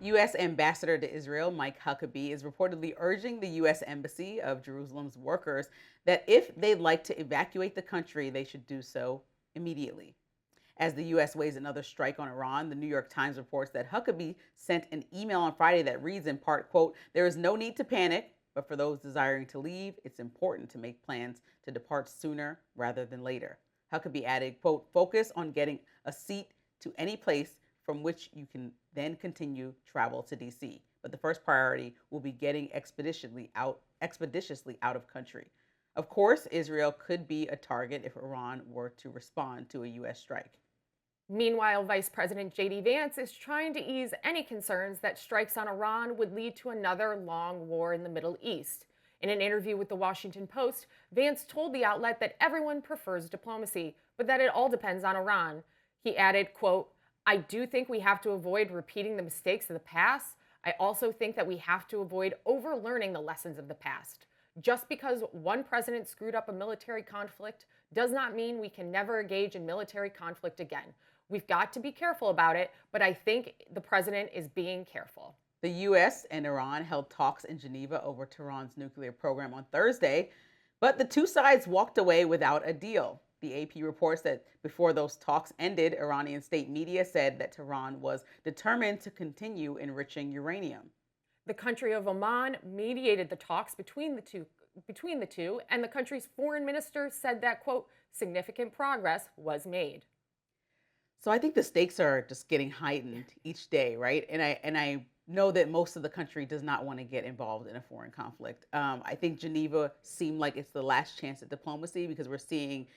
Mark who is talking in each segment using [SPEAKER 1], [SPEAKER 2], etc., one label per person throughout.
[SPEAKER 1] U.S. Ambassador to Israel Mike Huckabee is reportedly urging the U.S. Embassy of Jerusalem's workers that if they'd like to evacuate the country, they should do so immediately. As the U.S. weighs another strike on Iran, the New York Times reports that Huckabee sent an email on Friday that reads in part, quote, "There is no need to panic, but for those desiring to leave, it's important to make plans to depart sooner rather than later." Huckabee added, quote, "Focus on getting a seat to any place from which you can then continue travel to DC. But the first priority will be getting expeditiously out of country." Of course, Israel could be a target if Iran were to respond to a U.S. strike.
[SPEAKER 2] Meanwhile, Vice President J.D. Vance is trying to ease any concerns that strikes on Iran would lead to another long war in the Middle East. In an interview with the Washington Post, Vance told the outlet that everyone prefers diplomacy, but that it all depends on Iran. He added, quote, "I do think we have to avoid repeating the mistakes of the past. I also think that we have to avoid overlearning the lessons of the past. Just because one president screwed up a military conflict does not mean we can never engage in military conflict again. We've got to be careful about it, but I think the president is being careful."
[SPEAKER 1] The U.S. and Iran held talks in Geneva over Tehran's nuclear program on Thursday, but the two sides walked away without a deal. The AP reports that before those talks ended, Iranian state media said that Tehran was determined to continue enriching uranium.
[SPEAKER 2] The country of Oman mediated the talks between the two, and the country's foreign minister said that, quote, "significant progress was made."
[SPEAKER 1] So I think the stakes are just getting heightened each day, right? And I know that most of the country does not want to get involved in a foreign conflict. I think Geneva seemed like it's the last chance at diplomacy because we're seeing,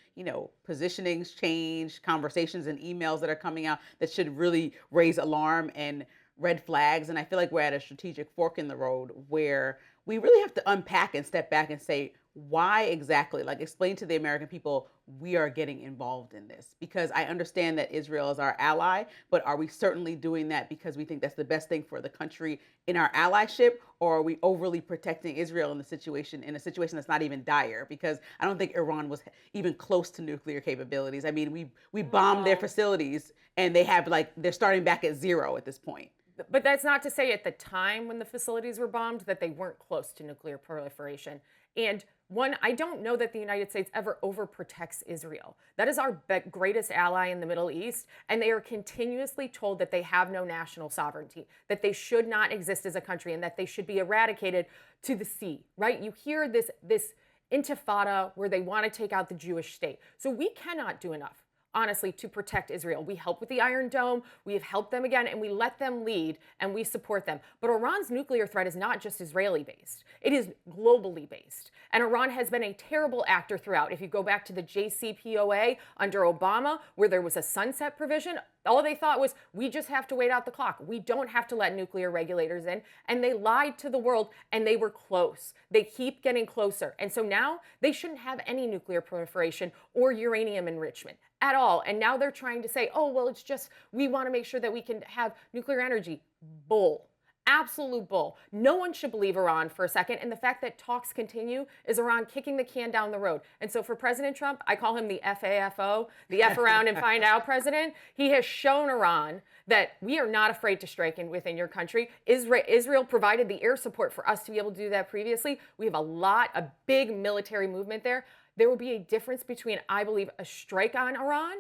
[SPEAKER 1] positionings change, conversations and emails that are coming out that should really raise alarm and red flags. And I feel like we're at a strategic fork in the road where we really have to unpack and step back and say, why exactly? Like, explain to the American people we are getting involved in this. Because I understand that Israel is our ally, but are we certainly doing that because we think that's the best thing for the country in our allyship? Or are we overly protecting Israel in a situation that's not even dire? Because I don't think Iran was even close to nuclear capabilities. I mean, we bombed their
[SPEAKER 2] No.
[SPEAKER 1] facilities and they have they're starting back at zero at this point.
[SPEAKER 2] But that's not to say at the time when the facilities were bombed that they weren't close to nuclear proliferation. And one, I don't know that the United States ever overprotects Israel. That is our greatest ally in the Middle East, and they are continuously told that they have no national sovereignty, that they should not exist as a country, and that they should be eradicated to the sea. Right? You hear this intifada where they want to take out the Jewish state. So we cannot do enough, honestly, to protect Israel. We help with the Iron Dome, we have helped them again, and we let them lead and we support them. But Iran's nuclear threat is not just Israeli based, it is globally based. And Iran has been a terrible actor throughout. If you go back to the JCPOA under Obama, where there was a sunset provision, all they thought was, we just have to wait out the clock. We don't have to let nuclear regulators in. And they lied to the world, and they were close. They keep getting closer. And so now they shouldn't have any nuclear proliferation or uranium enrichment at all. And now they're trying to say, oh, well, it's just, we want to make sure that we can have nuclear energy. Bull. Absolute bull. No one should believe Iran for a second. And the fact that talks continue is Iran kicking the can down the road. And so for President Trump, I call him the FAFO, the F around and find out president. He has shown Iran that we are not afraid to strike within your country. Israel provided the air support for us to be able to do that previously. We have a big military movement there. There will be a difference between, I believe, a strike on Iran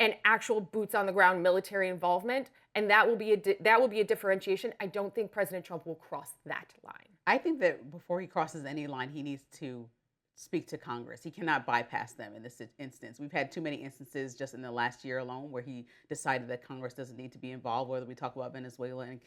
[SPEAKER 2] and actual boots on the ground military involvement, and that will be a differentiation. I don't think President Trump will cross that line.
[SPEAKER 1] I think that before he crosses any line, he needs to speak to Congress. He cannot bypass them in this instance. We've had too many instances just in the last year alone where he decided that Congress doesn't need to be involved, whether we talk about Venezuela and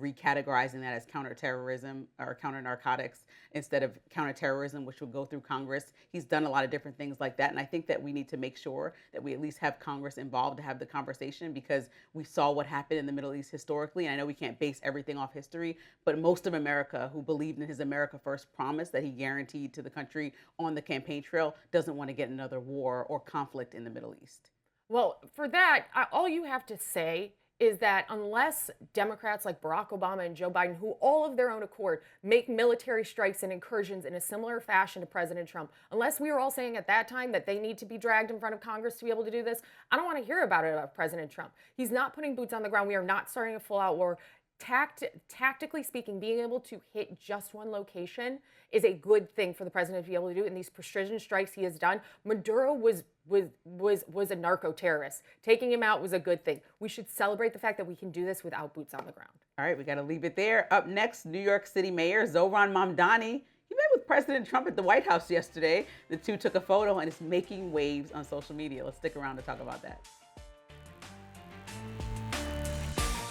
[SPEAKER 1] recategorizing that as counterterrorism or counter narcotics instead of counterterrorism, which would go through Congress. He's done a lot of different things like that. And I think that we need to make sure that we at least have Congress involved to have the conversation, because we saw what happened in the Middle East historically. And I know we can't base everything off history, but most of America who believed in his America First promise that he guaranteed to the country on the campaign trail doesn't want to get another war or conflict in the Middle East.
[SPEAKER 2] Well, for that, all you have to say is that unless Democrats like Barack Obama and Joe Biden, who all of their own accord make military strikes and incursions in a similar fashion to President Trump, unless we were all saying at that time that they need to be dragged in front of Congress to be able to do this, I don't want to hear about President Trump. He's not putting boots on the ground. We are not starting a full-out war. Tactically speaking, being able to hit just one location is a good thing for the president to be able to do. In these precision strikes he has done, Maduro was a narco terrorist. Taking him out was a good thing. We should celebrate the fact that we can do this without boots on the ground.
[SPEAKER 1] All right, we got to leave it there. Up next, New York City Mayor Zohran Mamdani. He met with President Trump at the White House yesterday. The two took a photo and it's making waves on social media. Let's stick around to talk about that.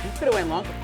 [SPEAKER 1] You could have went longer.